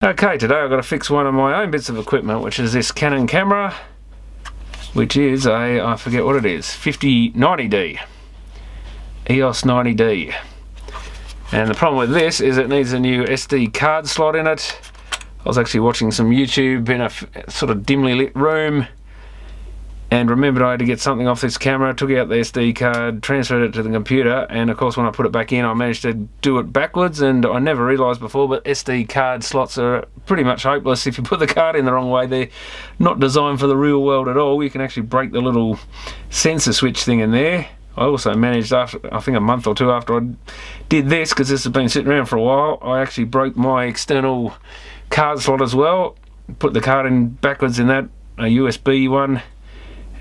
Okay, today I've got to fix one of my own bits of equipment, which is this Canon camera, which is a, I forget what it is, 90D, EOS 90D. And the problem with this is it needs a new SD card slot in it. I was actually watching some YouTube in a sort of dimly lit room and remembered I had to get something off this camera, took out the SD card, transferred it to the computer, and of course when I put it back in I managed to do it backwards, and I never realised before, but SD card slots are pretty much hopeless if you put the card in the wrong way. They're not designed for the real world at all. You can actually break the little sensor switch thing in there. I also managed, after I think a month or two after I did this, because this has been sitting around for a while, I actually broke my external card slot as well, put the card in backwards in that, a USB one,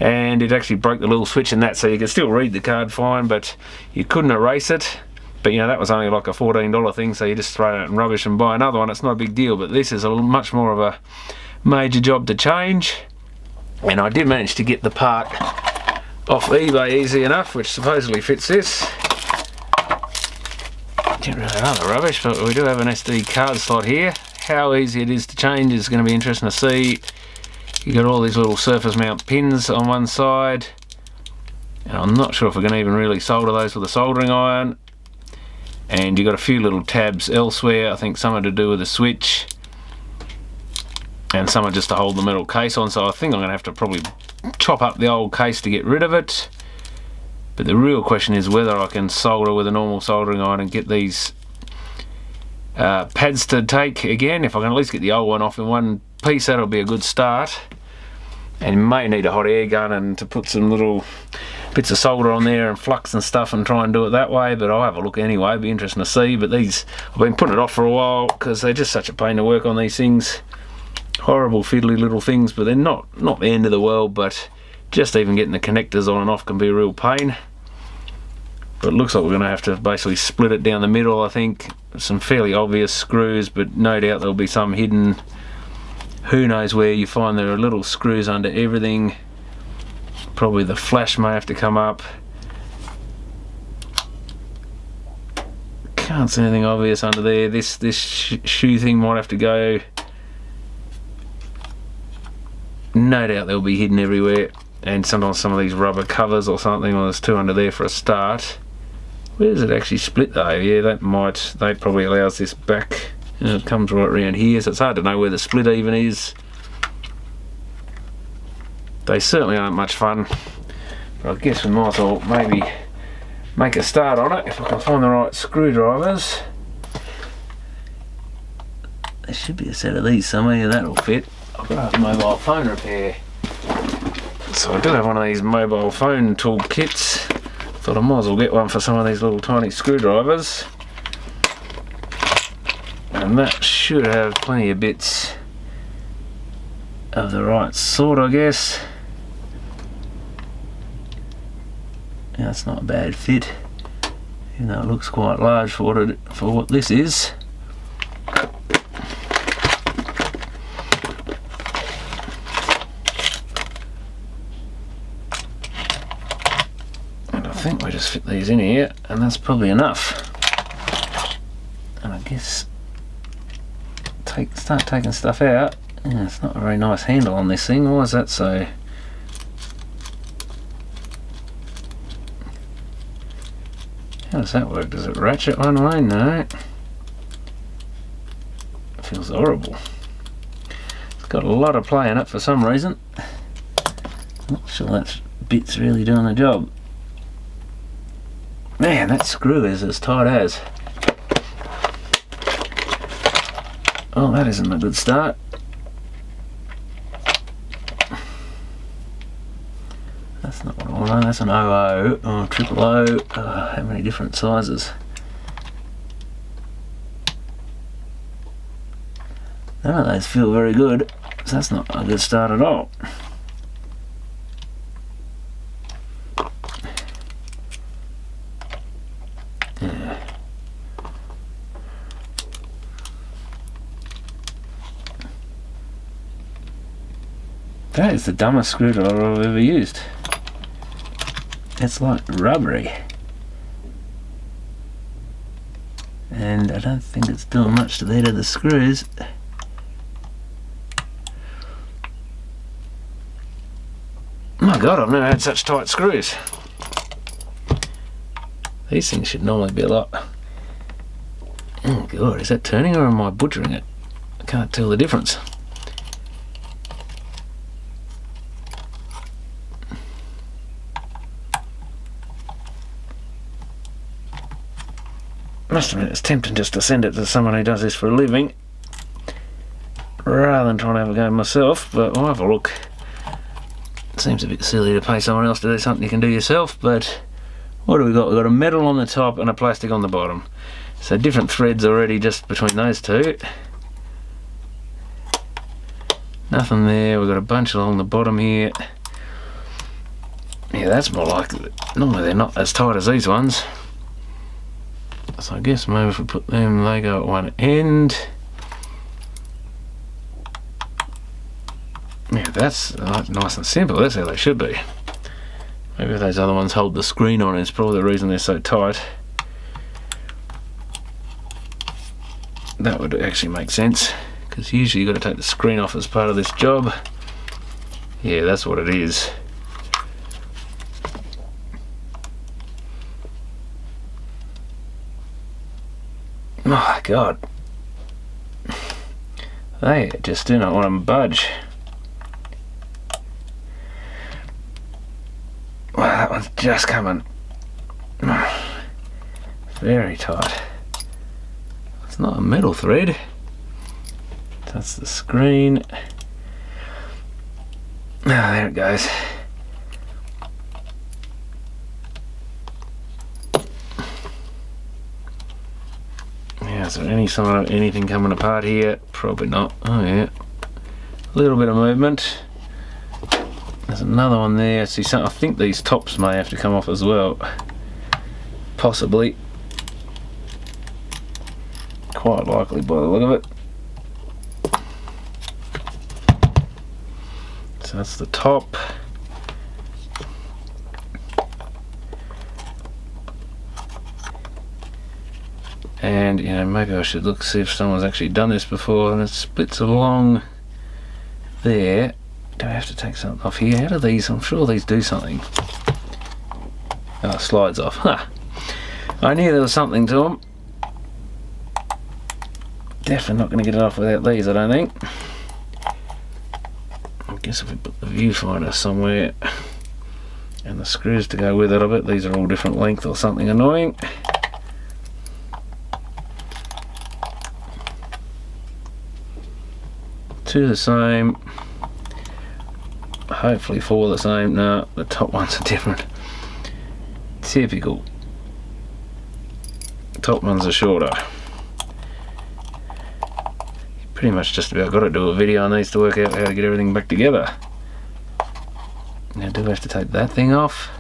and it actually broke the little switch in that, so you can still read the card fine, but you couldn't erase it. But you know, that was only like a $14 thing, so you just throw it in rubbish and buy another one. It's not a big deal, but this is a much more of a major job to change. And I did manage to get the part off eBay easy enough, which supposedly fits this. Didn't really know the rubbish, but we do have an SD card slot here. How easy it is to change is going to be interesting to see. You got all these little surface mount pins on one side, and I'm not sure if we're going to even really solder those with a soldering iron. And you got a few little tabs elsewhere, I think some are to do with the switch and some are just to hold the metal case on, so I think I'm going to have to probably chop up the old case to get rid of it. But the real question is whether I can solder with a normal soldering iron and get these pads to take again. If I can at least get the old one off in one piece, that'll be a good start. And you may need a hot air gun and to put some little bits of solder on there and flux and stuff and try and do it that way, but I'll have a look anyway. It'll be interesting to see. But these, I've been putting it off for a while because they're just such a pain to work on, these things. Horrible fiddly little things, but they're not the end of the world, but just even getting the connectors on and off can be a real pain. But it looks like we're going to have to basically split it down the middle, I think. Some fairly obvious screws, but no doubt there'll be some hidden. Who knows where you find there are little screws under everything. Probably the flash may have to come up. Can't see anything obvious under there. This shoe thing might have to go. No doubt they'll be hidden everywhere. And sometimes some of these rubber covers or something, or there's two under there for a start. Where does it actually split though? Yeah, that probably allows this back. And it comes right around here, so it's hard to know where the split even is. They certainly aren't much fun, but I guess we might as well maybe make a start on it if I can find the right screwdrivers. There should be a set of these somewhere, that'll fit. I've got a mobile phone repair, so I do have one of these mobile phone tool kits. Thought I might as well get one for some of these little tiny screwdrivers. And that should have plenty of bits of the right sort, I guess. Yeah, that's not a bad fit, even though it looks quite large for what this is. And I think we just fit these in here, and that's probably enough. And I guess start taking stuff out. Yeah, it's not a very nice handle on this thing. Why is that so? How does that work? Does it ratchet one way? No. It feels horrible. It's got a lot of play in it for some reason. Not sure that bit's really doing the job. Man, that screw is as tight as. Oh, that isn't a good start. That's not what I want. That's an 00 or triple O. How many different sizes? None of those feel very good, so that's not a good start at all. Yeah. That is the dumbest screwdriver I've ever used. It's like rubbery. And I don't think it's doing much to the head of the screws. God, I've never had such tight screws. These things should normally be a lot. Oh God, is that turning or am I butchering it? I can't tell the difference. Must admit, it's tempting just to send it to someone who does this for a living rather than trying to have a go myself, but I'll have a look. It seems a bit silly to pay someone else to do something you can do yourself, but what do we got? We've got a metal on the top and a plastic on the bottom. So different threads already just between those two. Nothing there. We've got a bunch along the bottom here. Yeah, that's more like it. Normally they're not as tight as these ones. So I guess maybe if we put them, they go at one end. Yeah, that's nice and simple. That's how they should be. Maybe if those other ones hold the screen on, it's probably the reason they're so tight. That would actually make sense, because usually you've got to take the screen off as part of this job. Yeah, that's what it is. Oh God, they just do not want to budge. Wow, that one's just coming. Very tight. It's not a metal thread. That's the screen. Ah, there it goes. Yeah, is there any sign of anything coming apart here? Probably not. Oh yeah. A little bit of movement. There's another one there. See, I think these tops may have to come off as well. Possibly. Quite likely by the look of it. So that's the top. And you know, maybe I should look, see if someone's actually done this before, and it splits along there. Do I have to take something off here? How do these, I'm sure these do something. Oh, slides off. Huh. I knew there was something to them. Definitely not going to get it off without these, I don't think. I guess if we put the viewfinder somewhere and the screws to go with it, I bet these are all different length or something annoying. Two the same. Hopefully four the same. No, the top ones are different. Typical. Top ones are shorter. Pretty much just about got to do a video on these to work out how to get everything back together. Now, do we have to take that thing off?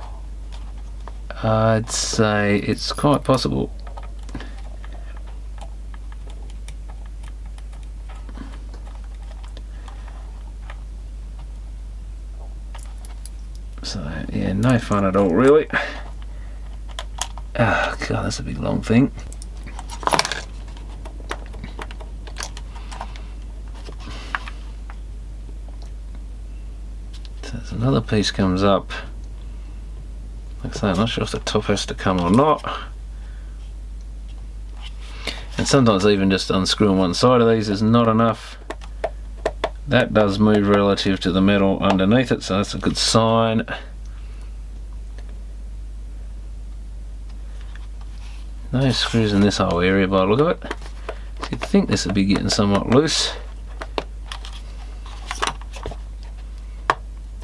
I'd say it's quite possible. So yeah, no fun at all really. Oh God, that's a big long thing. So there's another piece comes up. Like I say, I'm not sure if the top has to come or not. And sometimes even just unscrewing one side of these is not enough. That does move relative to the metal underneath it, so that's a good sign. No screws in this whole area by the look of it. So you'd think this would be getting somewhat loose.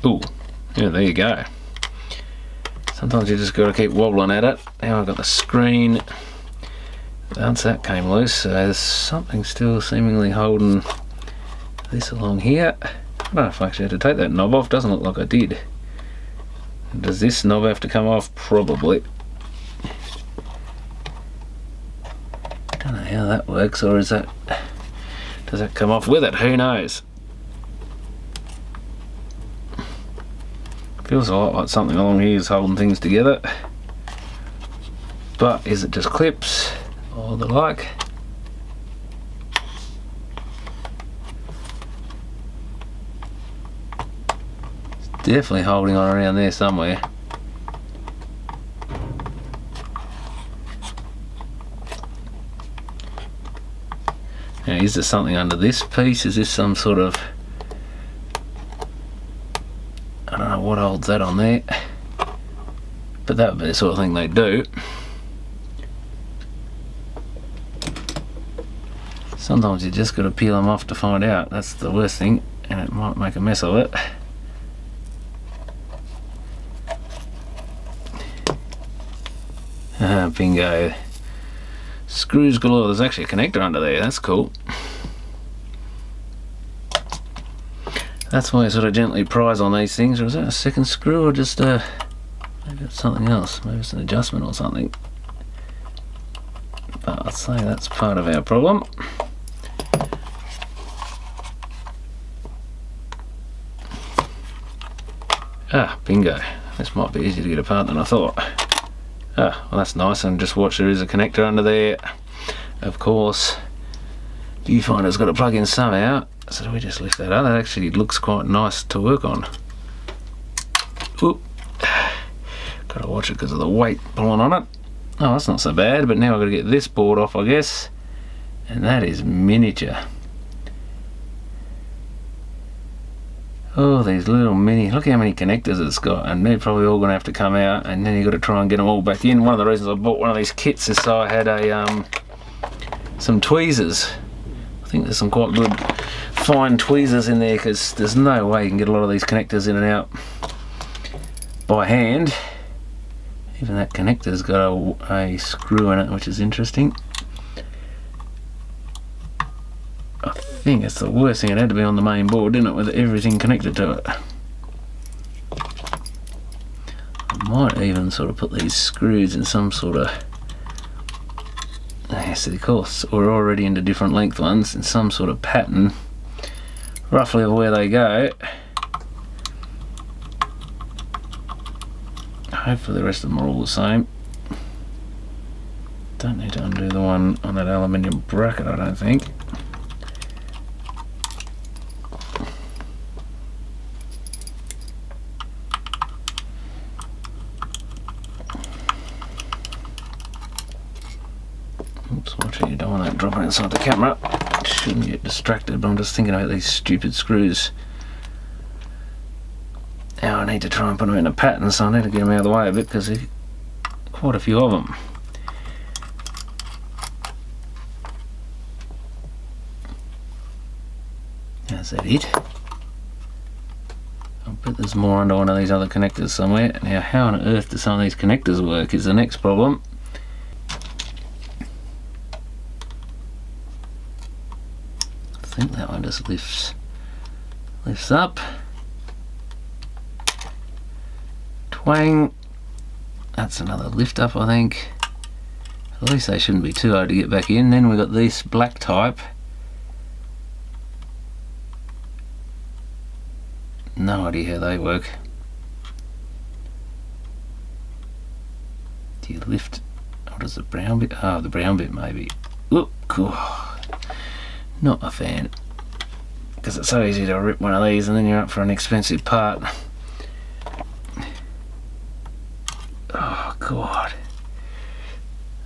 Ooh, yeah, there you go. Sometimes you just got to keep wobbling at it. Now I've got the screen. Once that came loose, so there's something still seemingly holding this along here. I don't know if I actually had to take that knob off. Doesn't look like I did. Does this knob have to come off? Probably. Don't know how that works, or is that, does that come off with it? Who knows? Feels a lot like something along here is holding things together. But is it just clips or the like? definitely holding on around there somewhere. Now, is there something under this piece? Is this some sort of... I don't know what holds that on there. But that would be the sort of thing they do. Sometimes you just got to peel them off to find out. That's the worst thing, and it might make a mess of it. Bingo. Screws galore. There's actually a connector under there. That's cool. That's why I sort of gently prise on these things. Or is that a second screw, or just maybe it's something else? Maybe it's an adjustment or something. But I'd say that's part of our problem. Ah, bingo. This might be easier to get apart than I thought. Ah, well that's nice, and just watch, there is a connector under there. Of course, viewfinder's got to plug in somehow, so do we just lift that up? That actually looks quite nice to work on. Oop. Got to watch it because of the weight pulling on it. Oh, that's not so bad, but now I've got to get this board off, I guess. And that is miniature. Oh, these little mini, look how many connectors it's got, and they're probably all going to have to come out, and then you've got to try and get them all back in. One of the reasons I bought one of these kits is so I had a some tweezers. I think there's some quite good fine tweezers in there, because there's no way you can get a lot of these connectors in and out by hand. Even that connector's got a screw in it, which is interesting. I think it's the worst thing. It had to be on the main board, didn't it, with everything connected to it. I might even sort of put these screws in some sort of, yes, of course, we're already into different length ones, in some sort of pattern, roughly of where they go. Hopefully the rest of them are all the same. Don't need to undo the one on that aluminium bracket, I don't think. Oops, watch it, you don't want that dropping inside the camera. Shouldn't get distracted, but I'm just thinking about these stupid screws. Now I need to try and put them in a pattern, so I need to get them out of the way a bit, because there's quite a few of them. Is that it? I bet there's more under one of these other connectors somewhere. Now how on earth do some of these connectors work is the next problem. I think that one just lifts up. Twang. That's another lift up, I think. At least they shouldn't be too hard to get back in. Then we've got this black type. No idea how they work. Do you lift? What is the brown bit? Oh, the brown bit maybe. Look, cool. Not a fan, because it's so easy to rip one of these and then you're up for an expensive part. Oh god,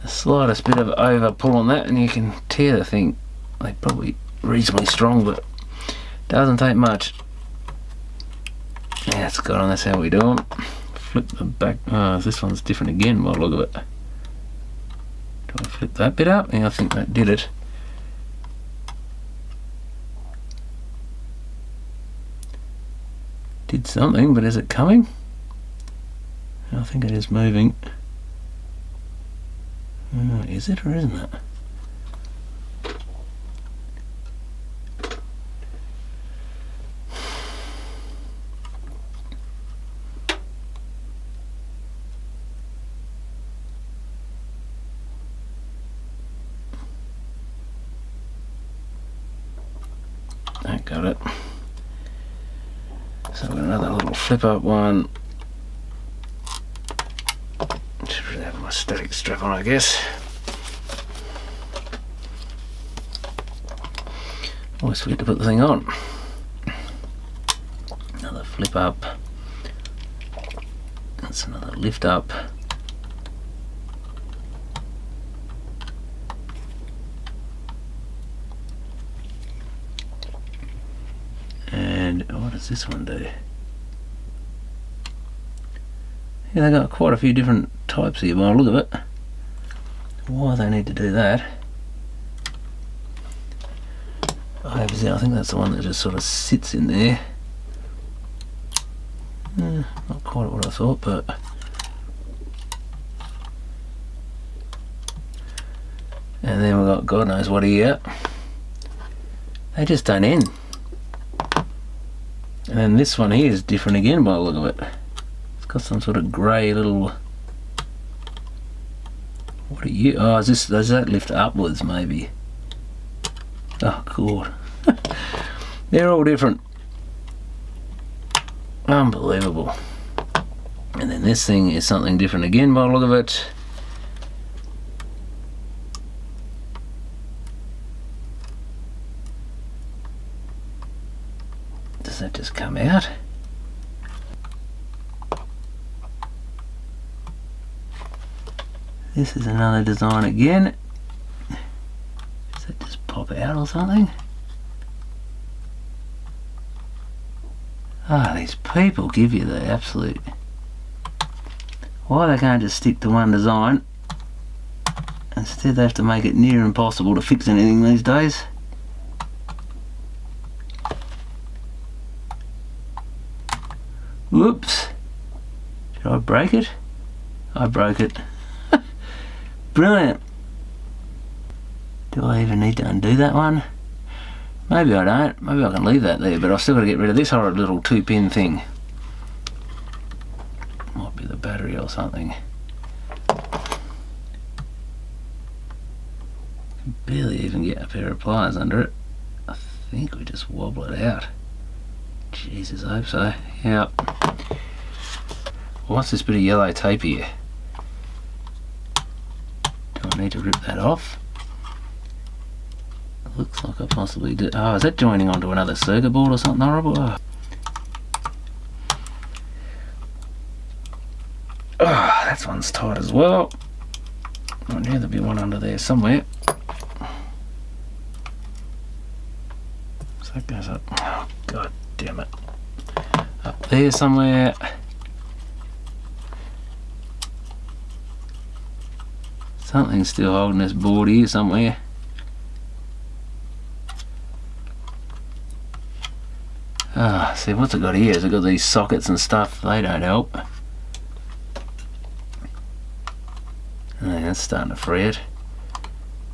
the slightest bit of over pull on that and you can tear the thing. They're probably reasonably strong, but doesn't take much. Yeah, it's got on. That's how we do them. Flip the back. Oh, this one's different again by the look of it. Do I flip that bit up? Yeah, I think that did it. Did something, but is it coming? I think it is moving. Is it or isn't it? I got it. So we've got another little flip up one. Should have my static strap on, I guess. Always forget to put the thing on. Another flip up. That's another lift up. And what does this one do? Yeah, they got quite a few different types here by the look of it. Why they need to do that? I think that's the one that just sort of sits in there. Not quite what I thought, but and then we've got God knows what here. They just don't end. And then this one here is different again by the look of it. It's got some sort of grey little. What are you? Oh, does that lift upwards maybe? Oh God. They're all different. Unbelievable. And then this thing is something different again by the look of it. Does that just come out? This is another design again. Does that just pop out or something? Ah, these people give you the absolute... Why they can't just stick to one design? Instead they have to make it near impossible to fix anything these days. Whoops. Did I break it? I broke it. Brilliant. Do I even need to undo that one? Maybe I don't. Maybe I can leave that there, but I've still got to get rid of this horrid little 2-pin thing. Might be the battery or something. Can barely even get a pair of pliers under it. I think we just wobble it out. Jesus, I hope so. Yep. What's this bit of yellow tape here? Do I need to rip that off? It looks like I possibly do. Oh, is that joining onto another circuit board or something horrible? Oh, that one's tight as well. I knew there'd be one under there somewhere. So that goes up. Oh, God damn it. Up there somewhere. Something's still holding this board here somewhere. Ah, see what's it got here? Has it got these sockets and stuff? They don't help. And that's starting to free it.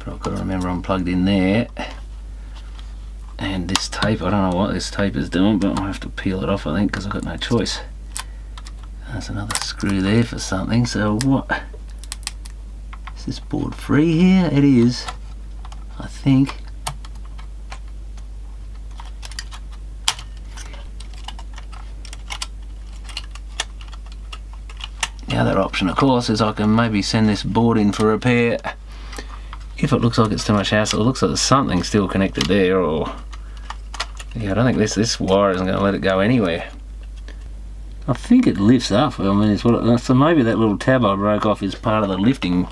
But I've got to remember I'm plugged in there. And this tape, I don't know what this tape is doing, but I'll have to peel it off I think because I've got no choice. There's another screw there for something, so what? Is this board free here? It is, I think. The other option of course is I can maybe send this board in for repair if it looks like it's too much hassle. It looks like there's something still connected there, or yeah, I don't think this wire isn't going to let it go anywhere. I think it lifts up. I mean, it's what it, so maybe that little tab I broke off is part of the lifting.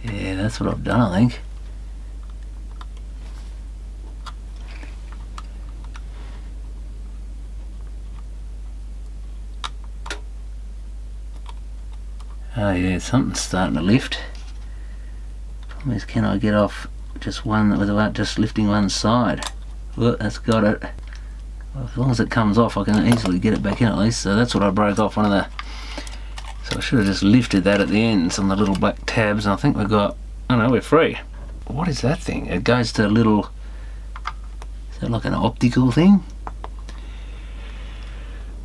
Yeah, that's what I've done, I think. Oh yeah, something's starting to lift. Problem is, can I get off just one without just lifting one side? Look, that's got it. Well, as long as it comes off I can easily get it back in at least. So that's what I broke off, one of the... So I should have just lifted that at the ends on the little black tabs, and I think we've got... Oh no, we're free. What is that thing? It goes to a little... Is that like an optical thing?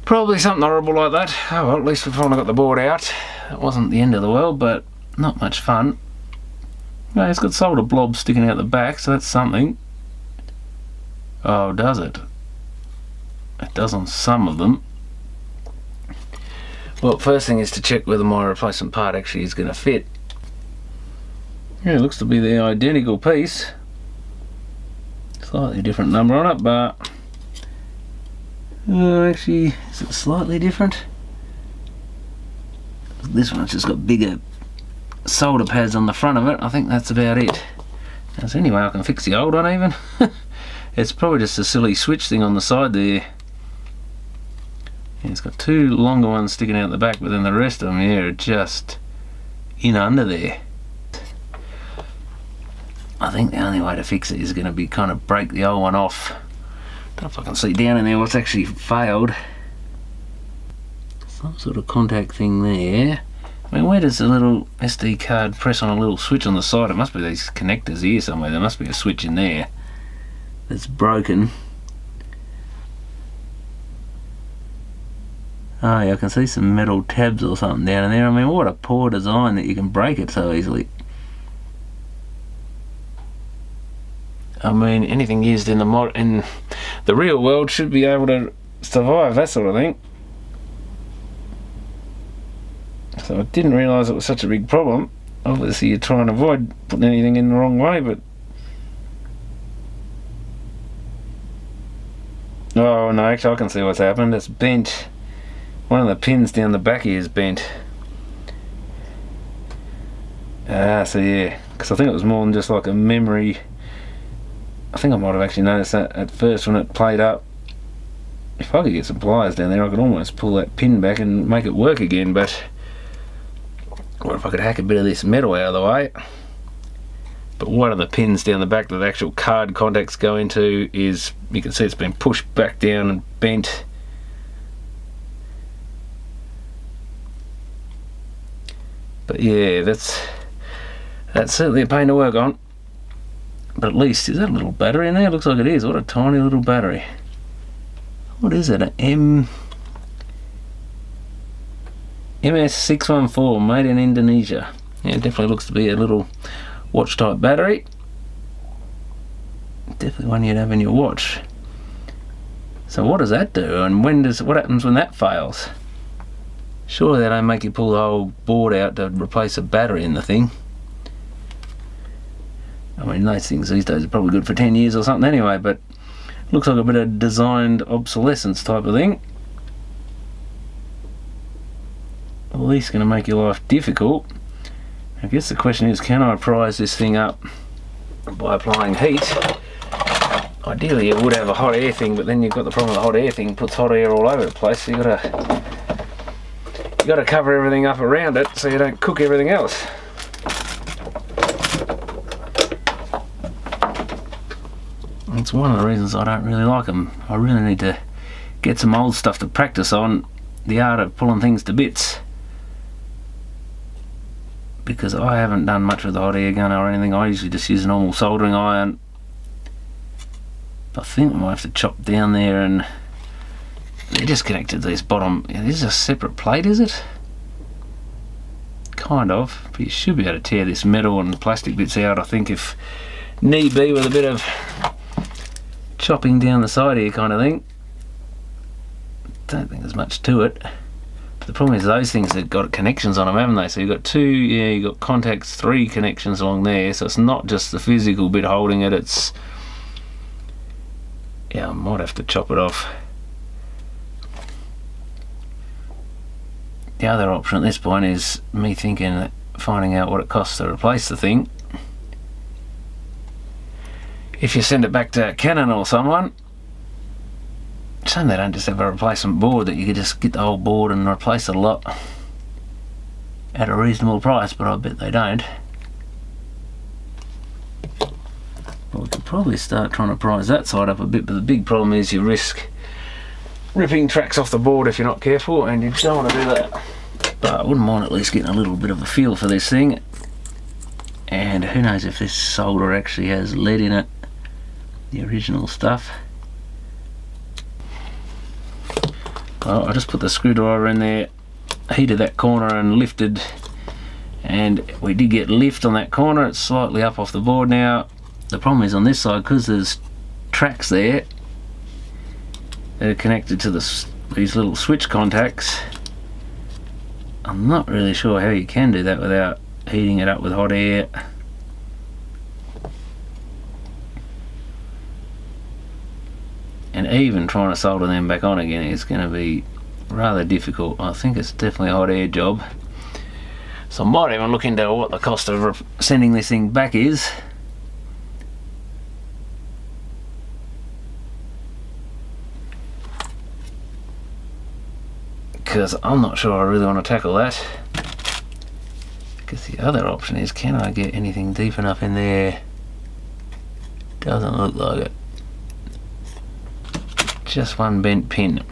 Probably something horrible like that. Oh well, at least we finally got the board out. It wasn't the end of the world, but not much fun. No, it's got solder blobs sticking out the back, so that's something. Oh, does it? It does on some of them. Well, first thing is to check whether my replacement part actually is going to fit. Yeah, it looks to be the identical piece. Slightly different number on it, but Actually, is it slightly different? This one's just got bigger solder pads on the front of it. I think that's about it. So anyway, I can fix the old one even. It's probably just a silly switch thing on the side there. Yeah, it's got two longer ones sticking out the back, but then the rest of them here are just in under there. I think the only way to fix it is going to be kind of break the old one off. Don't know if I can see down in there what's actually failed. Some sort of contact thing there. I mean, where does the little SD card press on a little switch on the side? It must be these connectors here somewhere. There must be a switch in there that's broken. Oh yeah, I can see some metal tabs or something down in there. I mean, what a poor design that you can break it so easily. I mean, anything used in the real world should be able to survive that sort of thing. So I didn't realise it was such a big problem. Obviously you try and avoid putting anything in the wrong way, but... Oh no, actually I can see what's happened. It's bent. One of the pins down the back here is bent. So yeah, because I think it was more than just like a memory. I think I might have actually noticed that at first when it played up. If I could get some pliers down there, I could almost pull that pin back and make it work again, but what if I could hack a bit of this metal out of the way? But one of the pins down the back that the actual card contacts go into is, you can see it's been pushed back down and bent. But yeah, that's certainly a pain to work on. But at least, is that a little battery in there? Looks like it is. What a tiny little battery. What is it? An MS614, made in Indonesia. Yeah, it definitely looks to be a little watch type battery. Definitely one you'd have in your watch. So what does that do, and what happens when that fails? Surely they don't make you pull the whole board out to replace a battery in the thing. I mean, those things these days are probably good for 10 years or something anyway, but looks like a bit of designed obsolescence type of thing. At least going to make your life difficult. I guess the question is, can I prise this thing up by applying heat? Ideally you would have a hot air thing, but then you've got the problem with the hot air thing puts hot air all over the place, so you got to cover everything up around it so you don't cook everything else. That's one of the reasons I don't really like them. I really need to get some old stuff to practice on, the art of pulling things to bits, because I haven't done much with the hot air gun or anything. I usually just use a normal soldering iron. I think I might have to chop down there, and they're just connected to this bottom. Yeah, this is a separate plate, is it? Kind of, but you should be able to tear this metal and plastic bits out, I think, if need be, with a bit of chopping down the side here kind of thing. Don't think there's much to it. But the problem is those things have got connections on them, haven't they? So you've got you've got contacts, 3 connections along there, so it's not just the physical bit holding it, it's... Yeah, I might have to chop it off. The other option at this point is me thinking that finding out what it costs to replace the thing. If you send it back to Canon or someone, shame they don't just have a replacement board that you could just get the whole board and replace it a lot at a reasonable price, but I bet they don't. Well, we could probably start trying to prise that side up a bit, but the big problem is you risk ripping tracks off the board if you're not careful, and you don't want to do that. But I wouldn't mind at least getting a little bit of a feel for this thing. And who knows if this solder actually has lead in it, the original stuff. Well, I just put the screwdriver in there, heated that corner and lifted, and we did get lift on that corner. It's slightly up off the board now. The problem is on this side, because there's tracks there that are connected to these little switch contacts. I'm not really sure how you can do that without heating it up with hot air. And and even trying to solder them back on again is going to be rather difficult. I think it's definitely a hot air job, so I might even look into what the cost of sending this thing back is. Because I'm not sure I really want to tackle that. Because the other option is, can I get anything deep enough in there? Doesn't look like it. Just one bent pin.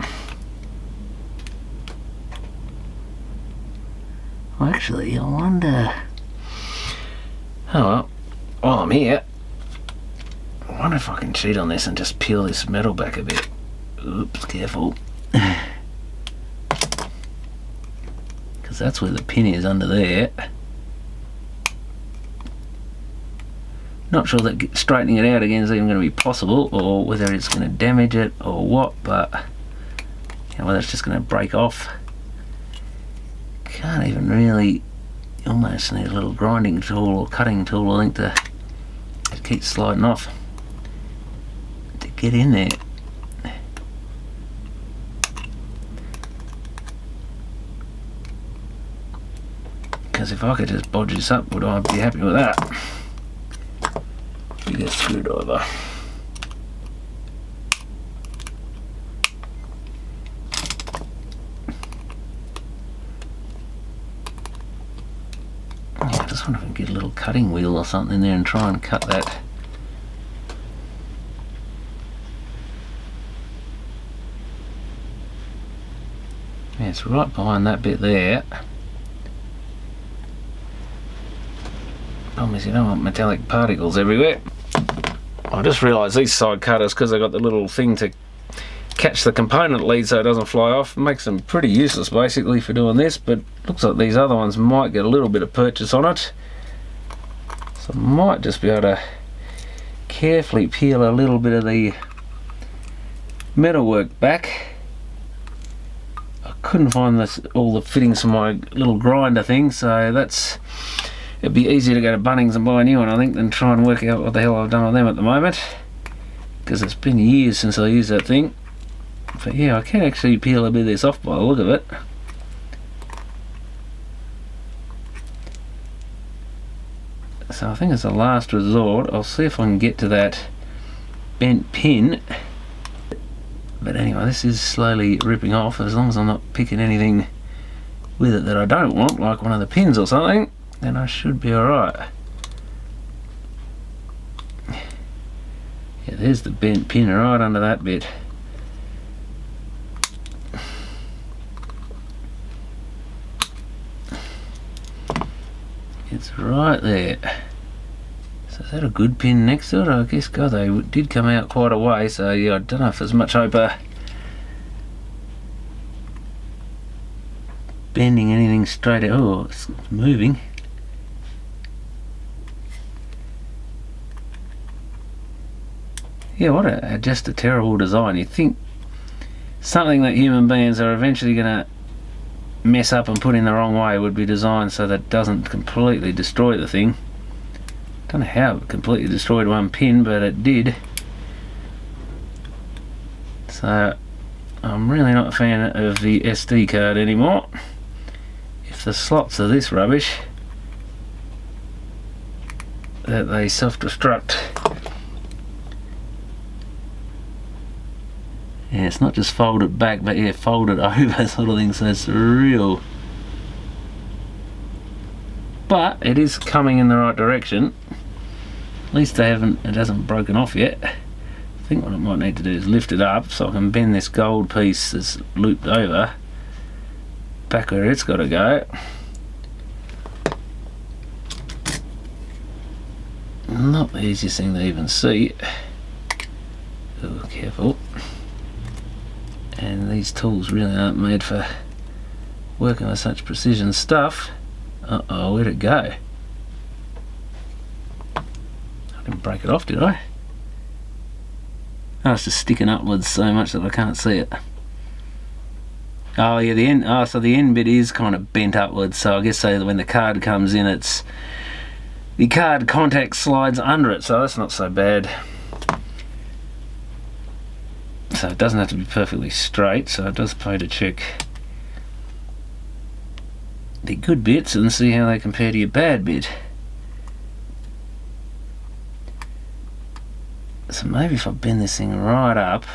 Well, actually, I wonder... Oh well, while I'm here, I wonder if I can cheat on this and just peel this metal back a bit. Oops, careful. Because that's where the pin is, under there. Not sure that straightening it out again is even going to be possible, or whether it's going to damage it or what, but you know, whether it's just going to break off. Can't even really, almost need a little grinding tool or cutting tool, I think, to it keeps sliding off to get in there. Because if I could just bodge this up, would I be happy with that? Bigger screwdriver. I just wonder if I can get a little cutting wheel or something in there and try and cut that. Yeah, it's right behind that bit there. Problem is, you don't want metallic particles everywhere. I just realised these side cutters, because they've got the little thing to catch the component lead so it doesn't fly off, makes them pretty useless basically for doing this, but looks like these other ones might get a little bit of purchase on it. So I might just be able to carefully peel a little bit of the metalwork back. I couldn't find all the fittings for my little grinder thing, so it'd be easier to go to Bunnings and buy a new one, I think, than try and work out what the hell I've done with them at the moment, because it's been years since I used that thing. But yeah, I can actually peel a bit of this off by the look of it. So I think as a last resort, I'll see if I can get to that bent pin. But anyway, this is slowly ripping off. As long as I'm not picking anything with it that I don't want, like one of the pins or something, then I should be alright. Yeah, there's the bent pin right under that bit. It's right there. So is that a good pin next to it? I guess, God, they did come out quite a way, so yeah, I don't know if there's much hope of bending anything straight out. Oh, it's moving. Yeah, what just a terrible design. You'd think something that human beings are eventually going to mess up and put in the wrong way would be designed so that it doesn't completely destroy the thing. Don't know how it completely destroyed one pin, but it did. So I'm really not a fan of the SD card anymore. If the slots are this rubbish that they self-destruct. Yeah, it's not just fold it back, but yeah, fold it over sort of thing, so it's real. But it is coming in the right direction. At least it hasn't broken off yet. I think what I might need to do is lift it up so I can bend this gold piece that's looped over back where it's got to go. Not the easiest thing to even see. Oh, careful. And these tools really aren't made for working with such precision stuff. Uh-oh, where'd it go? I didn't break it off, did I? Oh, it's just sticking upwards so much that I can't see it. Oh yeah, the end. Oh, so the end bit is kind of bent upwards, so I guess so when the card comes in, the card contact slides under it, so that's not so bad. so it doesn't have to be perfectly straight, so it does pay to check the good bits and see how they compare to your bad bit. So maybe if I bend this thing right up,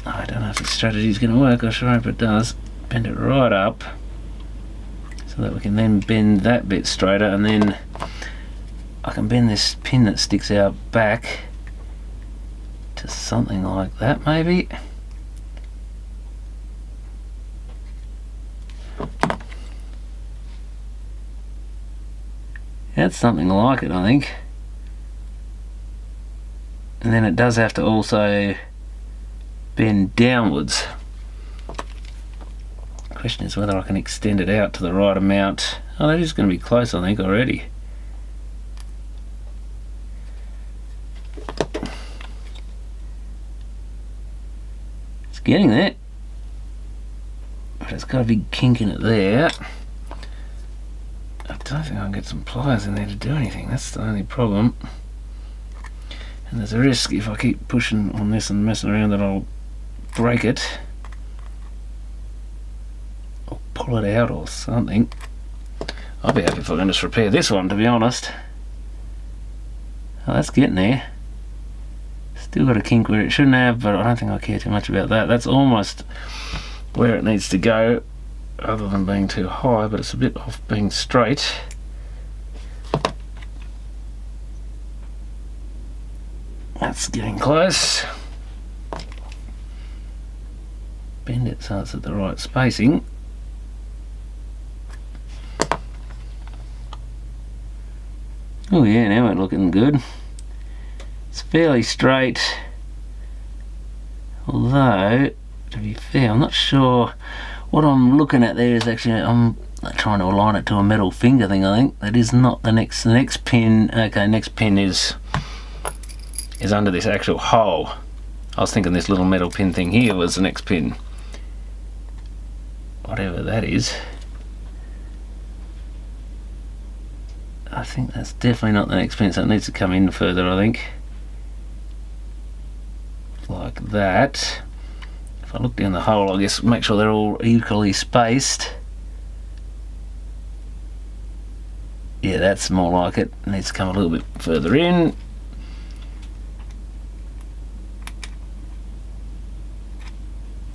I don't know if this strategy is going to work. I sure hope it does. Bend it right up so that we can then bend that bit straighter, and then I can bend this pin that sticks out back to something like that maybe. That's something like it, I think. And then it does have to also bend downwards. The question is whether I can extend it out to the right amount. Oh, that is going to be close, I think, already. It's getting there. But it's got a big kink in it there. I don't think I can get some pliers in there to do anything. That's the only problem. And there's a risk if I keep pushing on this and messing around that I'll break it or pull it out or something. I'll be happy if I can just repair this one, to be honest. Oh, that's getting there. Still got a kink where it shouldn't have, but I don't think I care too much about that. That's almost where it needs to go, other than being too high, but it's a bit off being straight. That's getting close. Bend it so it's at the right spacing. Oh yeah, now we're looking good. It's fairly straight, although to be fair, I'm not sure what I'm looking at there is actually, I'm trying to align it to a metal finger thing, I think. That is not the next pin. Okay, next pin is under this actual hole. I was thinking this little metal pin thing here was the next pin. Whatever that is. I think that's definitely not the next pin, so it needs to come in further, I think. Like that. If I look down the hole, I guess make sure they're all equally spaced. Yeah, that's more like it. It needs to come a little bit further in.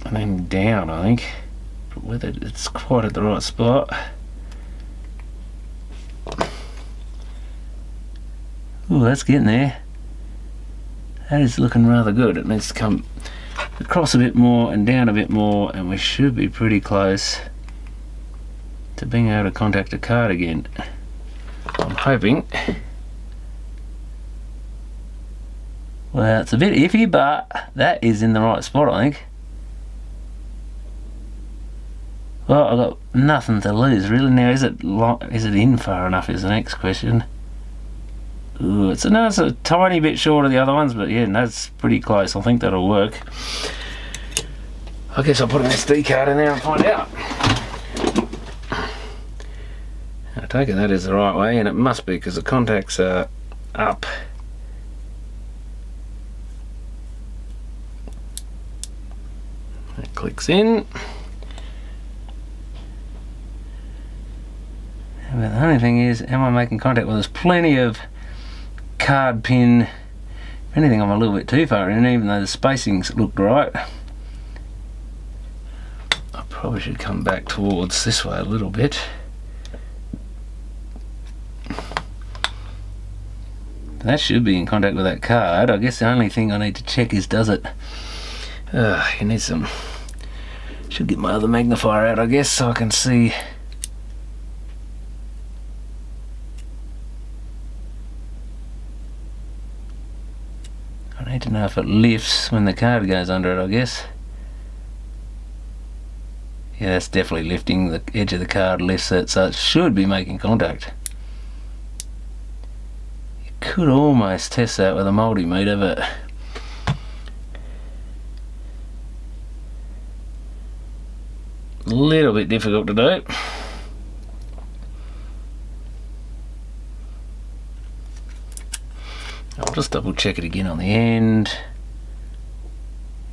And then down, I think. But whether it's quite at the right spot. Ooh, that's getting there. That is looking rather good. It needs to come across a bit more and down a bit more, and we should be pretty close to being able to contact a card again. I'm hoping. Well, it's a bit iffy, but that is in the right spot, I think. Well, I've got nothing to lose really. Now, is it in far enough is the next question. Ooh, it's a tiny bit short of the other ones, but yeah, that's pretty close. I think that'll work. I guess I'll put an SD card in there and find out. I take it that is the right way, and it must be because the contacts are up. That clicks in. But the only thing is, am I making contact? Well, there's plenty of card pin. If anything, I'm a little bit too far in, even though the spacings looked right. I probably should come back towards this way a little bit. That should be in contact with that card. I guess the only thing I need to check is, does it... you need some... Should get my other magnifier out, I guess, so I can see... I need to know if it lifts when the card goes under it, I guess. Yeah, that's definitely lifting. The edge of the card lifts it, so it should be making contact. You could almost test that with a multimeter, but a little bit difficult to do. I'll just double check it again on the end.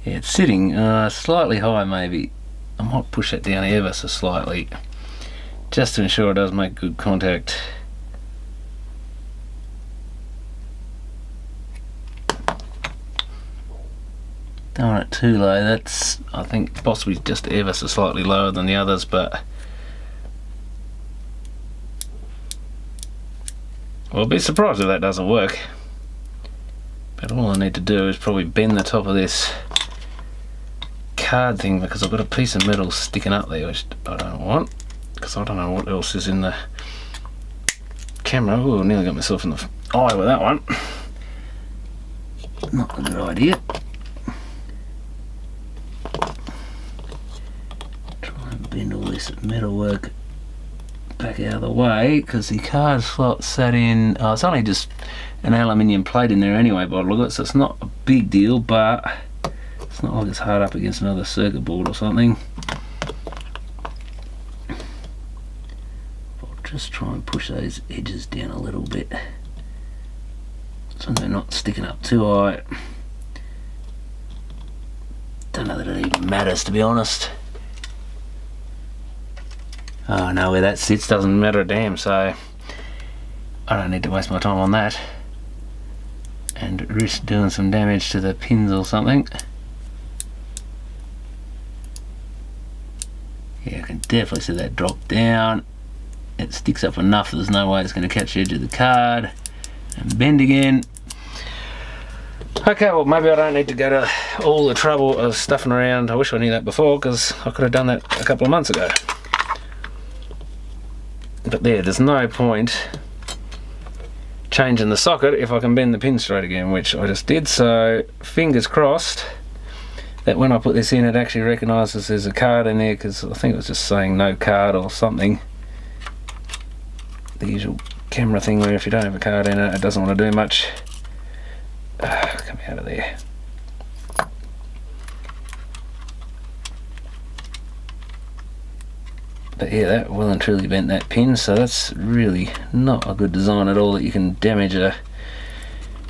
Yeah, it's sitting slightly high maybe. I might push that down ever so slightly, just to ensure it does make good contact. Don't want it too low. That's, I think, possibly just ever so slightly lower than the others, but I'll be surprised if that doesn't work. But all I need to do is probably bend the top of this card thing, because I've got a piece of metal sticking up there which I don't want, because I don't know what else is in the camera. Oh, nearly got myself in the eye with that one. Not a good idea. Try and bend all this metalwork back out of the way, because the card slot sat in, it's only just an aluminium plate in there anyway by the look of it, so it's not a big deal, but it's not like it's hard up against another circuit board or something. I'll just try and push those edges down a little bit so they're not sticking up too high. Don't know that it even matters, to be honest. Oh no, where that sits doesn't matter a damn, so I don't need to waste my time on that and risk doing some damage to the pins or something. Yeah, I can definitely see that drop down. It sticks up enough that there's no way it's going to catch the edge of the card and bend again. Okay, well maybe I don't need to go to all the trouble of stuffing around. I wish I knew that before, because I could have done that a couple of months ago. But there's no point changing the socket if I can bend the pin straight again, which I just did, so fingers crossed that when I put this in it actually recognises there's a card in there, because I think it was just saying no card or something. The usual camera thing where if you don't have a card in it, it doesn't want to do much. Come out of there. But yeah, that well and truly bent that pin, so that's really not a good design at all, that you can damage a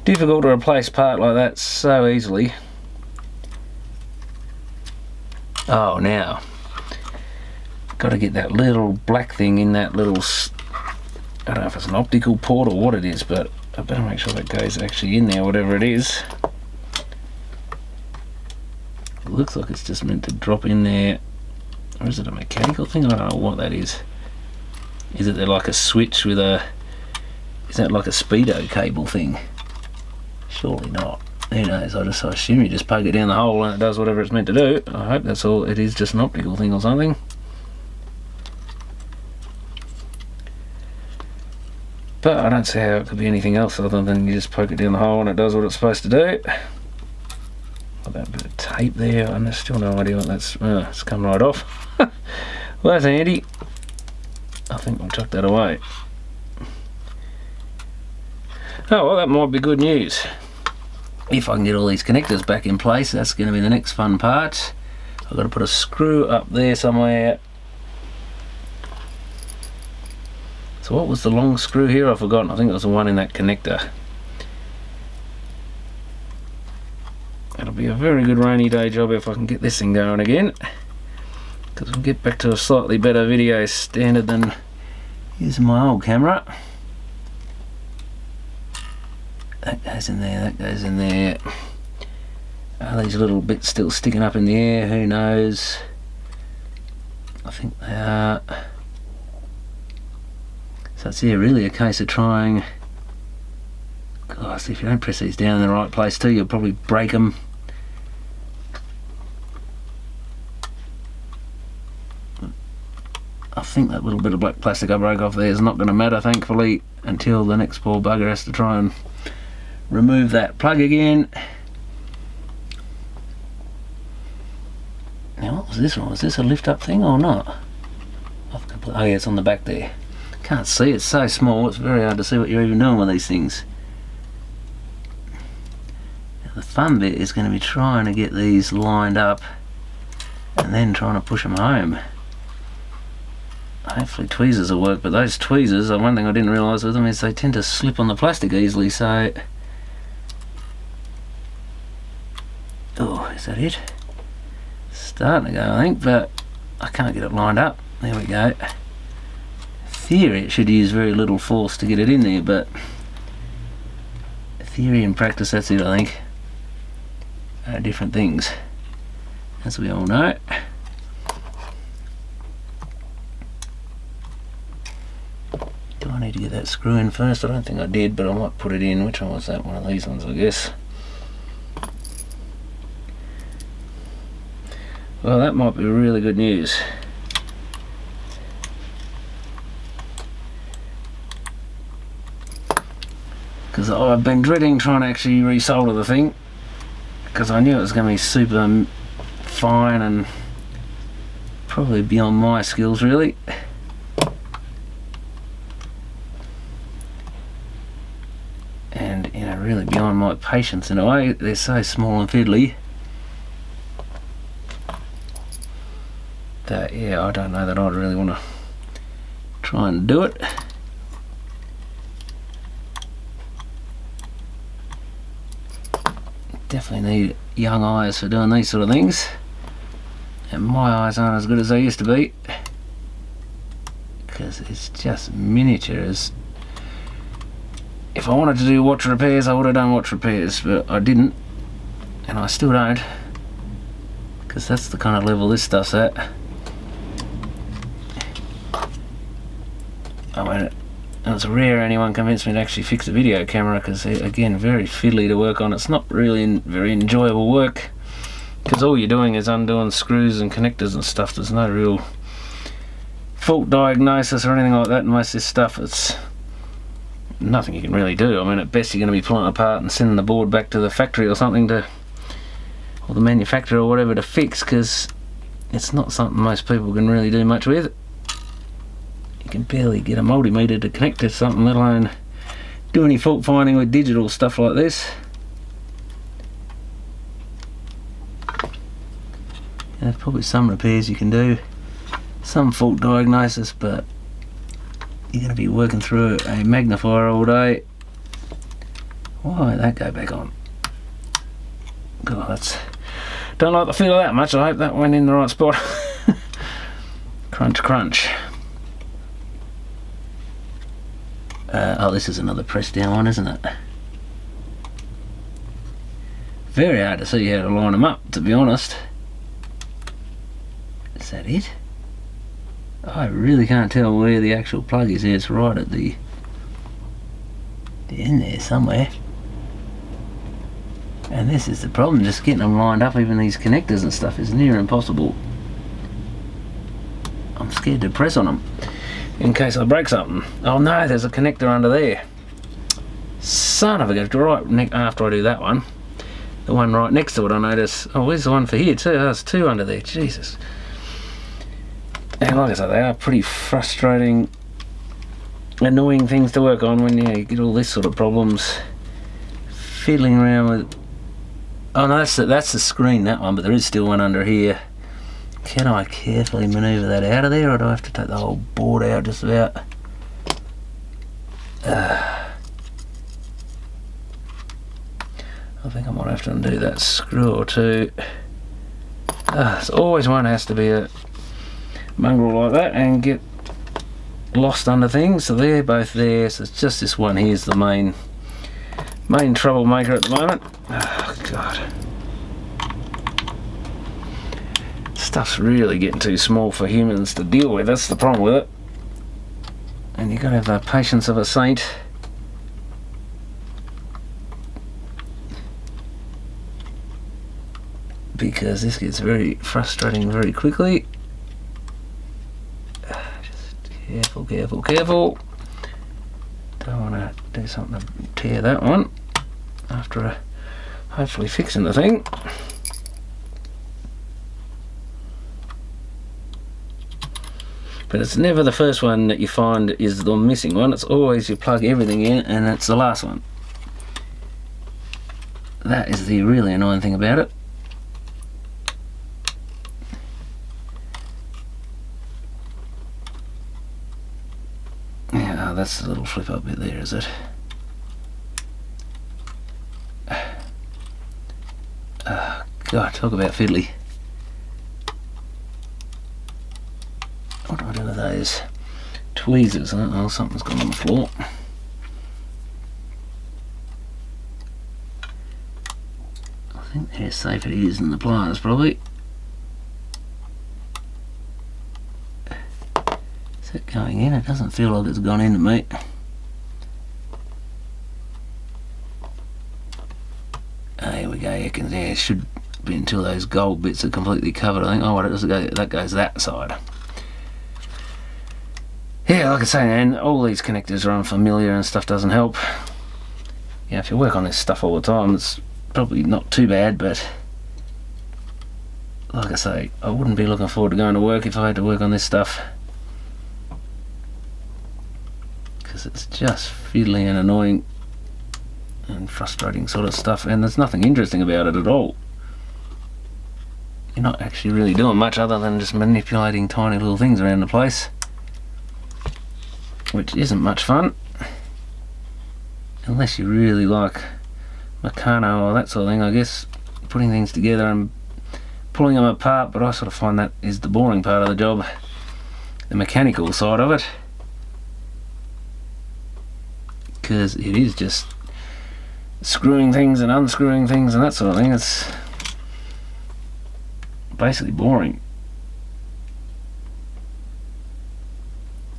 difficult to replace part like that so easily. Oh, now got to get that little black thing in that little, I don't know if it's an optical port or what it is, but I better make sure that goes actually in there, whatever it is. It looks like it's just meant to drop in there. Or is it a mechanical thing? I don't know what that is. Is it like a switch with a... Is that like a speedo cable thing? Surely not. Who knows? I assume you just poke it down the hole and it does whatever it's meant to do. I hope that's all. It is just an optical thing or something. But I don't see how it could be anything else other than you just poke it down the hole and it does what it's supposed to do. Got that bit of tape there, and there's still no idea what that's... it's come right off. Well, that's handy. I think I'll chuck that away. Oh, well, that might be good news. If I can get all these connectors back in place, that's going to be the next fun part. I've got to put a screw up there somewhere. So what was the long screw here? I've forgotten. I think it was the one in that connector. It'll be a very good rainy day job if I can get this thing going again, because we'll get back to a slightly better video standard than using my old camera. That goes in there, that goes in there. Are these little bits still sticking up in the air? Who knows? I think they are. So it's really a case of trying... Gosh, if you don't press these down in the right place too, you'll probably break them. I think that little bit of black plastic I broke off there is not going to matter, thankfully, until the next poor bugger has to try and remove that plug again. Now, what was this one? Was this a lift up thing or not? Oh yeah, it's on the back there. Can't see, it's so small, it's very hard to see what you're even doing with these things. Now, the fun bit is going to be trying to get these lined up and then trying to push them home. Hopefully tweezers will work, but those tweezers, one thing I didn't realise with them is they tend to slip on the plastic easily, so Oh, is that it? Starting to go, I think, but I can't get it lined up. There we go. Theory, it should use very little force to get it in there, but theory and practice, that's it, I think. Different things, as we all know. Do I need to get that screw in first? I don't think I did, but I might put it in. Which one was that? One of these ones, I guess. Well, that might be really good news. Because I've been dreading trying to actually resolder the thing, because I knew it was going to be super fine and probably beyond my skills, really. And, you know, really beyond my patience in a way. They're so small and fiddly that, yeah, I don't know that I'd really want to try and do it. Definitely need young eyes for doing these sort of things, and my eyes aren't as good as they used to be, because it's just miniature. If I wanted to do watch repairs, I would have done watch repairs, but I didn't, and I still don't, because that's the kind of level this stuff's at. I mean, it's rare anyone convinced me to actually fix a video camera, because again, very fiddly to work on. It's not really very enjoyable work, because all you're doing is undoing screws and connectors and stuff. There's no real fault diagnosis or anything like that, and most of this stuff, it's nothing you can really do. I mean, at best you're going to be pulling it apart and sending the board back to the factory or something or the manufacturer or whatever to fix, because it's not something most people can really do much with. You can barely get a multimeter to connect to something, let alone do any fault finding with digital stuff like this. There's probably some repairs you can do, some fault diagnosis, but you're going to be working through a magnifier all day. Why did that go back on? God, don't like the feel of that much. I hope that went in the right spot. Crunch, crunch. Oh, this is another press down one, isn't it? Very hard to see how to line them up, to be honest. Is that it? I really can't tell where the actual plug is. It's right at the end there somewhere. And this is the problem, just getting them lined up. Even these connectors and stuff is near impossible. I'm scared to press on them in case I break something. Oh no, there's a connector under there. Son of a gun. Right after I do that one, the one right next to it, I notice, oh, where's the one for here too? Oh, there's two under there. Jesus. And like I said, they are pretty frustrating, annoying things to work on when you get all this sort of problems. Fiddling around with... Oh no, that's the screen, that one, but there is still one under here. Can I carefully manoeuvre that out of there, or do I have to take the whole board out just about? I think I might have to undo that screw or two. There's always one has to be a mongrel like that and get lost under things. So they're both there, so it's just this one here's the main troublemaker at the moment. Oh god, stuff's really getting too small for humans to deal with. That's the problem with it, and you've got to have the patience of a saint. Because this gets very frustrating very quickly. Just careful, careful, careful. Don't want to do something to tear that one after hopefully fixing the thing. But it's never the first one that you find is the missing one. It's always you plug everything in and it's the last one. That is the really annoying thing about it. Yeah, that's the little flip up bit there, is it? Oh God, talk about fiddly. What do I do with those tweezers? Oh, something's gone on the floor. I think they're safer to use than the pliers, probably. Is it going in? It doesn't feel like it's gone into me. There we go. Yeah, it should be until those gold bits are completely covered, I think. Oh, it doesn't go. That goes that side. Yeah, like I say, man, all these connectors are unfamiliar and stuff doesn't help. Yeah, if you work on this stuff all the time, it's probably not too bad, but like I say, I wouldn't be looking forward to going to work if I had to work on this stuff. Because it's just fiddly and annoying and frustrating sort of stuff, and there's nothing interesting about it at all. You're not actually really doing much other than just manipulating tiny little things around the place, which isn't much fun unless you really like Canon or that sort of thing, I guess, putting things together and pulling them apart. But I sort of find that is the boring part of the job, the mechanical side of it, because it is just screwing things and unscrewing things and that sort of thing. It's basically boring.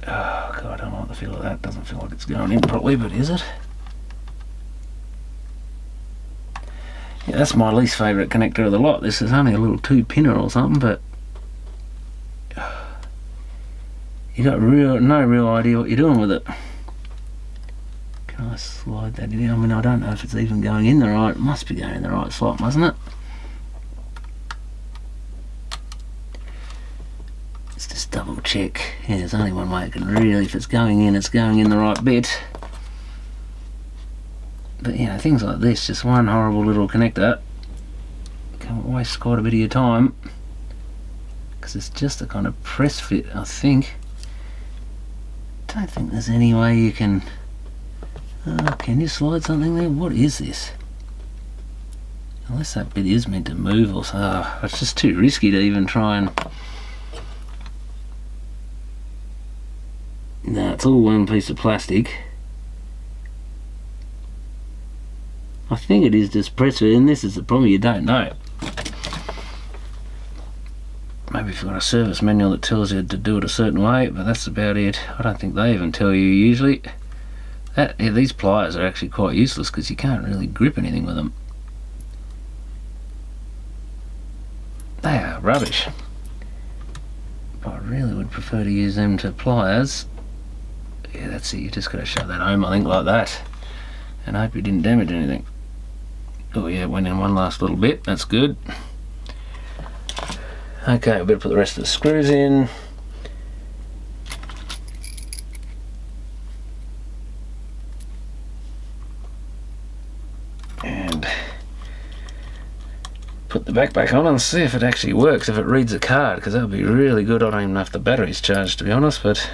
Oh god, I don't like the feel of that. Doesn't feel like it's going in properly, but is it? Yeah, that's my least favourite connector of the lot. This is only a little 2-pinner or something, but you got no real idea what you're doing with it. Can I slide that in? I mean, I don't know if it's even going in the right. It must be going in the right slot, mustn't it? Let's just double check. Yeah, there's only one way it can really, if it's going in, it's going in the right bit. But you know, things like this, just one horrible little connector can waste quite a bit of your time, because it's just a kind of press fit, I think. Don't think there's any way you can you slide something there? What is this? Unless that bit is meant to move or so. It's just too risky to even try and... No, it's all one piece of plastic. I think it is just press fit, and this is the problem, you don't know. Maybe if you've got a service manual that tells you to do it a certain way, but that's about it. I don't think they even tell you usually. Yeah, these pliers are actually quite useless because you can't really grip anything with them. They are rubbish. I really would prefer to use them to pliers. Yeah, that's it, you just got to shove that home, I think, like that, and hope you didn't damage anything. Oh yeah, it went in one last little bit, that's good. Okay, we better put the rest of the screws in. And put the back on and see if it actually works, if it reads a card, because that would be really good. I don't even know if the battery's charged, to be honest, but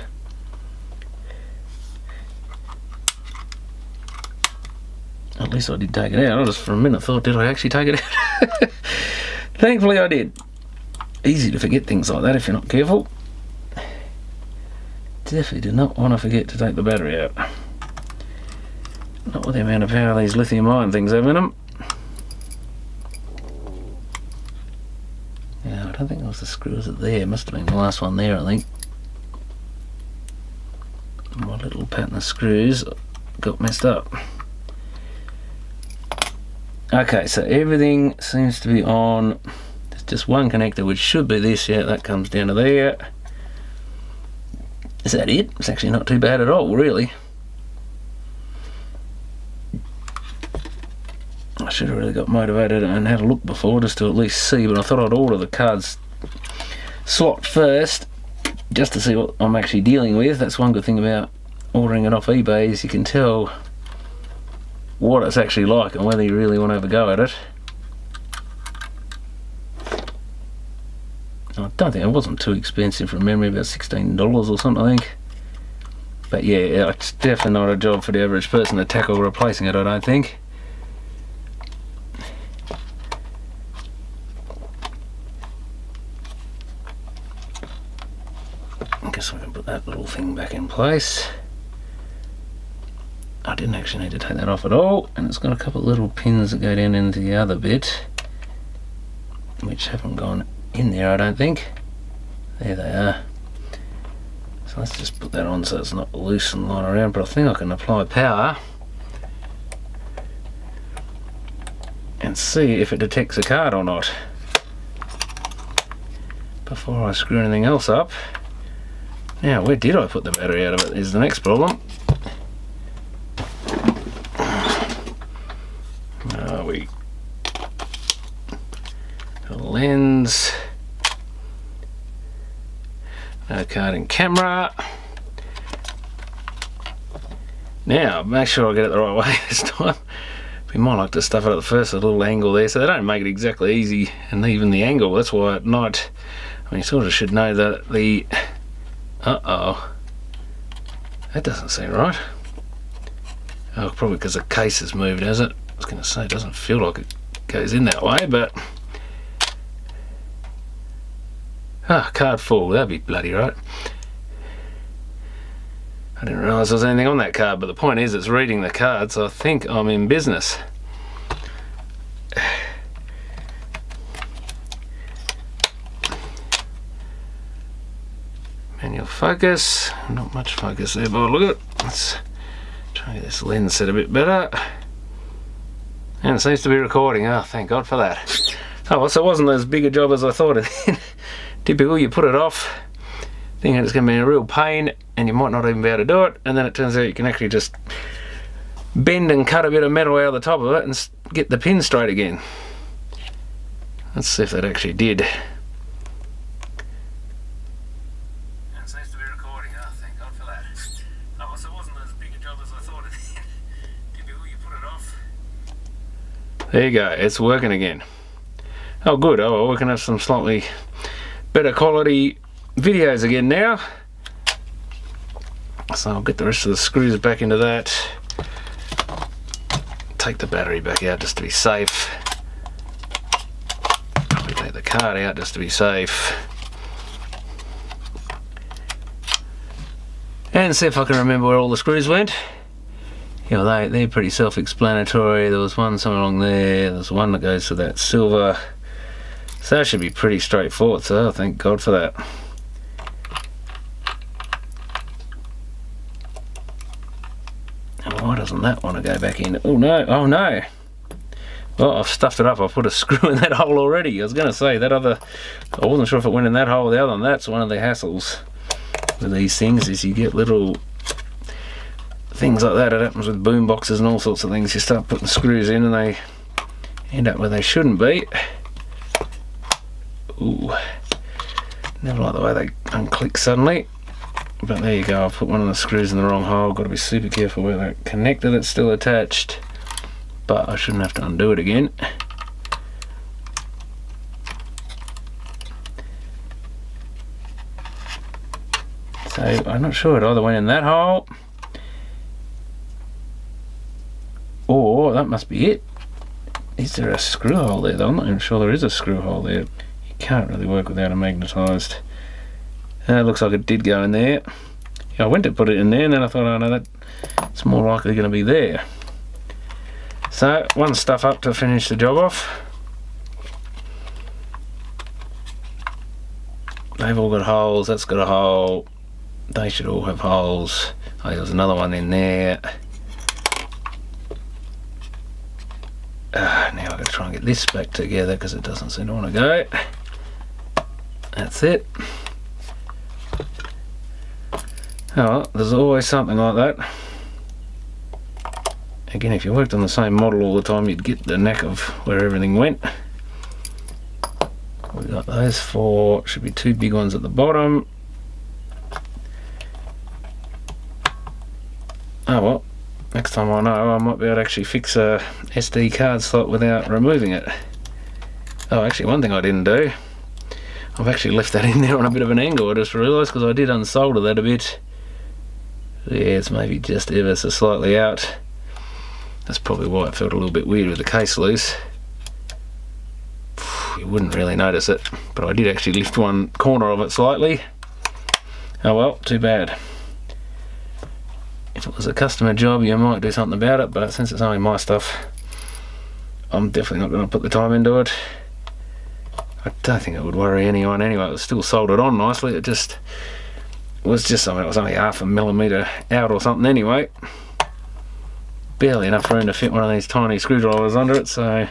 at least I did take it out. I just for a minute thought, did I actually take it out? Thankfully I did. Easy to forget things like that if you're not careful. Definitely do not want to forget to take the battery out. Not with the amount of power these lithium ion things have in them. Yeah, I don't think it was the screw, was it there? It must have been the last one there, I think. My little pattern of screws got messed up. Okay, so everything seems to be on. There's just one connector, which should be this. Yeah, that comes down to there. Is that it? It's actually not too bad at all, really. I should have really got motivated and had a look before just to at least see, but I thought I'd order the cards slot first just to see what I'm actually dealing with. That's one good thing about ordering it off eBay, is you can tell what it's actually like and whether you really want to have a go at it. I don't think it wasn't too expensive from memory, about $16 or something, I think. But yeah, it's definitely not a job for the average person to tackle replacing it, I don't think. guess I can put that little thing back in place. I didn't actually need to take that off at all, and it's got a couple of little pins that go down into the other bit, which haven't gone in there, I don't think. There they are. So let's just put that on so it's not loose and lying around, but I think I can apply power and see if it detects a card or not before I screw anything else up. Now, where did I put the battery out of it is the next problem. Where are we? The lens. No card in camera. Now, make sure I get it the right way this time. We might like to stuff it at the first, a little angle there, so they don't make it exactly easy, and even the angle, that's why at night, I mean, you sort of should know that the, that doesn't seem right. Oh, probably because the case has moved, has it? I was going to say, it doesn't feel like it goes in that way, but, card full, that'd be bloody right. I didn't realise there was anything on that card, but the point is it's reading the card, so I think I'm in business. Manual focus, not much focus there, but look at it. Let's try and get this lens set a bit better. And it seems to be recording. Oh, thank God for that. Oh, well, so it wasn't as big a job as I thought it. Typical, you put it off, thinking it's going to be a real pain, and you might not even be able to do it, and then it turns out you can actually just bend and cut a bit of metal out of the top of it and get the pin straight again. Let's see if that actually did. It seems to be recording. Oh, thank God for that. Oh, so it wasn't as big a job as I thought it did. Typical, you put it off. There you go, it's working again. Oh good, oh well, we can have some slightly better quality videos again now. So I'll get the rest of the screws back into that. Take the battery back out just to be safe. Probably take the card out just to be safe. And see if I can remember where all the screws went. Yeah, well, they're pretty self-explanatory. There was one somewhere along there. There's one that goes to that silver. So that should be pretty straightforward, so thank God for that. And why doesn't that want to go back in? Oh no, oh no. Well, I've stuffed it up. I've put a screw in that hole already. I was going to say, that other, I wasn't sure if it went in that hole or the other, and that's one of the hassles with these things, is you get little things like that. It happens with boom boxes and all sorts of things. You start putting screws in and they end up where they shouldn't be. Ooh, never like the way they unclick suddenly, but there you go. I've put one of the screws in the wrong hole. Got to be super careful with that connector that's still attached, but I shouldn't have to undo it again. So I'm not sure it either went in that hole, or that must be it. Is there a screw hole there though? I'm not even sure there is a screw hole there. Can't really work without a magnetised. It looks like it did go in there. Yeah, I went to put it in there and then I thought, oh no, that's more likely going to be there. So, one stuff up to finish the job off. They've all got holes, that's got a hole. They should all have holes. Oh, there's another one in there. Now I've got to try and get this back together because it doesn't seem to want to go. That's it. Oh well, there's always something like that. Again, if you worked on the same model all the time, you'd get the knack of where everything went. We've got those four, should be two big ones at the bottom. Oh well, next time I know, I might be able to actually fix a SD card slot without removing it. Oh, actually one thing I didn't do, I've actually left that in there on a bit of an angle. I just realised, because I did unsolder that a bit. Yeah, it's maybe just ever so slightly out. That's probably why it felt a little bit weird with the case loose. You wouldn't really notice it, but I did actually lift one corner of it slightly. Oh well, too bad. If it was a customer job, you might do something about it, but since it's only my stuff, I'm definitely not going to put the time into it. I don't think it would worry anyone anyway. It was still soldered on nicely. It was just something that was only 0.5 millimetre out or something anyway. Barely enough room to fit one of these tiny screwdrivers under it, so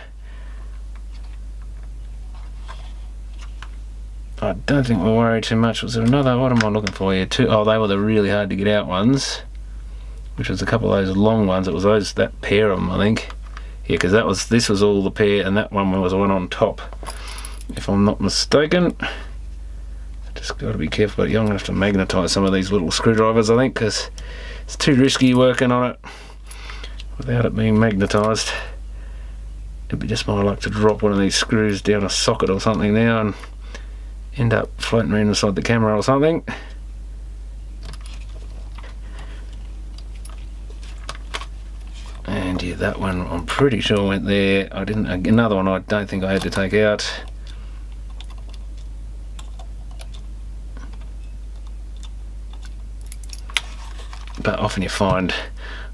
I don't think we'll worry too much. Was there another? What am I looking for here? Oh, they were the really hard to get out ones, which was a couple of those long ones. It was that pair of them, I think. Yeah, because this was all the pair, and that one was the one on top, if I'm not mistaken. Just got to be careful, but I'm going to have to magnetise some of these little screwdrivers, I think, because it's too risky working on it without it being magnetised. It'd be just my luck to drop one of these screws down a socket or something now and end up floating around inside the camera or something. And yeah, that one I'm pretty sure went there. Another one I don't think I had to take out. But often you find,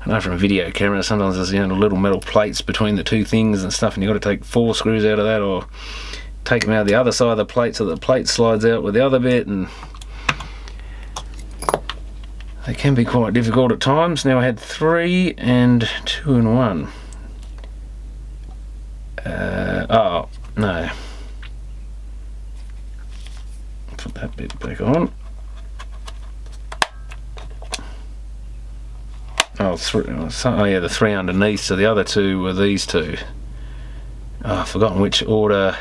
I know from video cameras, sometimes there's little metal plates between the two things and stuff, and you've got to take 4 screws out of that, or take them out the other side of the plate so the plate slides out with the other bit, and they can be quite difficult at times. Now I had 3 and 2 in 1. Oh no, put that bit back on. Oh yeah, the 3 underneath, so the other 2 were these 2. Oh, I've forgotten which order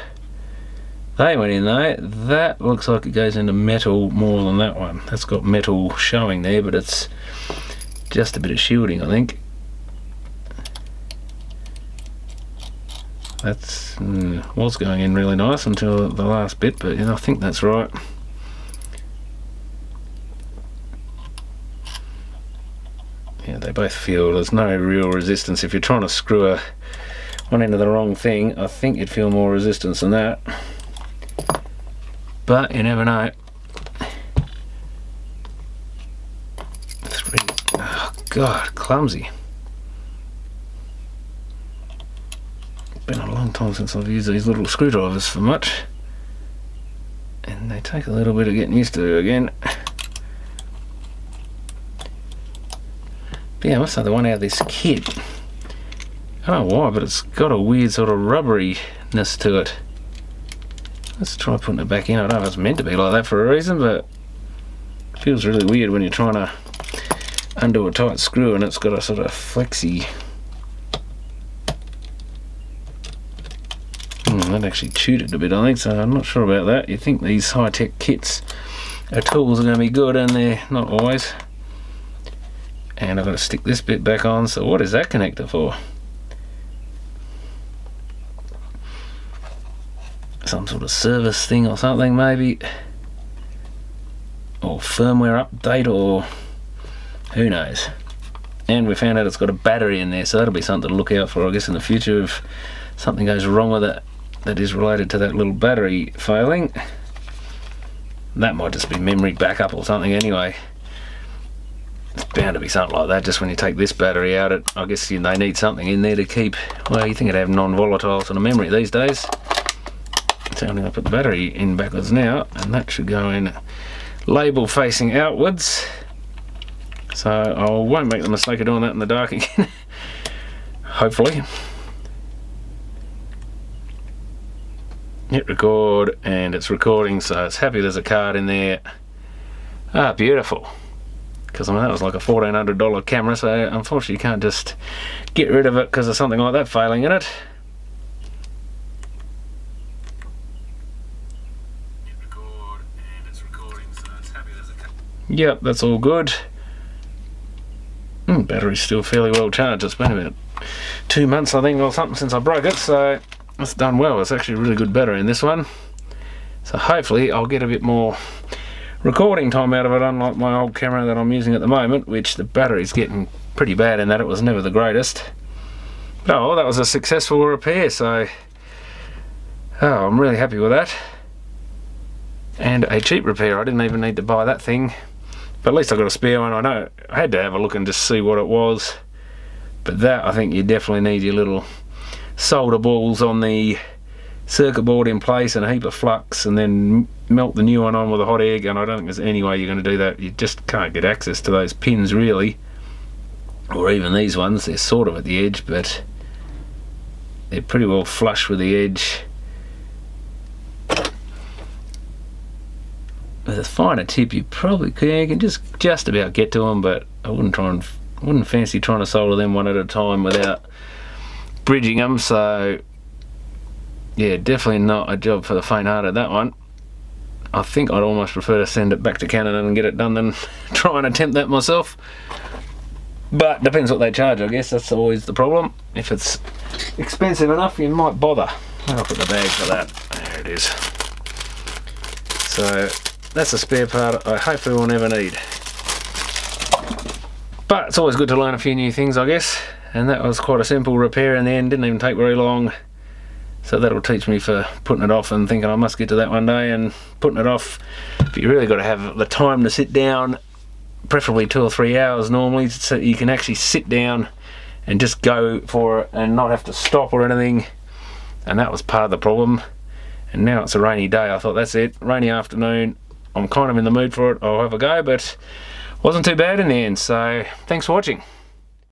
they went in though. That looks like it goes into metal more than that one. That's got metal showing there, but it's just a bit of shielding, I think. That's was going in really nice until the last bit, but I think that's right. Yeah, they both feel there's no real resistance. If you're trying to screw one end of the wrong thing, I think you'd feel more resistance than that. But you never know. 3. Oh God, clumsy. It's been a long time since I've used these little screwdrivers for much, and they take a little bit of getting used to again. But yeah, I must say the one out of this kit, I don't know why, but it's got a weird sort of rubberiness to it. Let's try putting it back in. I don't know if it's meant to be like that for a reason, but it feels really weird when you're trying to undo a tight screw and it's got a sort of flexy. That actually chewed it a bit, I think, so I'm not sure about that. You think these high-tech kits or tools are going to be good, and they're not always. And I've got to stick this bit back on, so what is that connector for? Some sort of service thing or something maybe, or firmware update, or who knows. And we found out it's got a battery in there, so that'll be something to look out for, I guess, in the future if something goes wrong with it that is related to that little battery failing. That might just be memory backup or something anyway. It's bound to be something like that. Just when you take this battery out, I guess they need something in there to keep, well, you think it'd have non-volatile sort of memory these days. So I'm going to put the battery in backwards now, and that should go in label facing outwards, so I won't make the mistake of doing that in the dark again. Hopefully. Hit record, and it's recording, so it's happy there's a card in there. Ah, beautiful. Because I mean, that was like a $1,400 camera, so unfortunately you can't just get rid of it because of something like that failing in it. Yep, that's all good. Battery's still fairly well charged. It's been about 2 months, I think, or something since I broke it, so it's done well. It's actually a really good battery in this one. So hopefully I'll get a bit more recording time out of it, unlike my old camera that I'm using at the moment, which the battery's getting pretty bad in that it was never the greatest. But oh, well, that was a successful repair, so I'm really happy with that. And a cheap repair. I didn't even need to buy that thing. But at least I got a spare one. I know I had to have a look and just see what it was. But that, I think you definitely need your little solder balls on the circuit board in place and a heap of flux, and then melt the new one on with a hot air gun. I don't think there's any way you're going to do that. You just can't get access to those pins really, or even these ones. They're sort of at the edge, but they're pretty well flush with the edge. With a finer tip, you probably you can just about get to them, but I wouldn't fancy trying to solder them one at a time without bridging them. So yeah, definitely not a job for the faint-hearted, that one. I think I'd almost prefer to send it back to Canon and get it done than try and attempt that myself. But depends what they charge, I guess. That's always the problem. If it's expensive enough, you might bother. I'll put the bag for that. There it is. So that's a spare part I hopefully will never need. But it's always good to learn a few new things, I guess. And that was quite a simple repair in the end. Didn't even take very long. So that'll teach me for putting it off and thinking I must get to that one day and putting it off. But you really got to have the time to sit down, preferably 2 or 3 hours normally, so you can actually sit down and just go for it and not have to stop or anything. And that was part of the problem. And now it's a rainy day. I thought, that's it, rainy afternoon, I'm kind of in the mood for it, I'll have a go, but wasn't too bad in the end. So thanks for watching.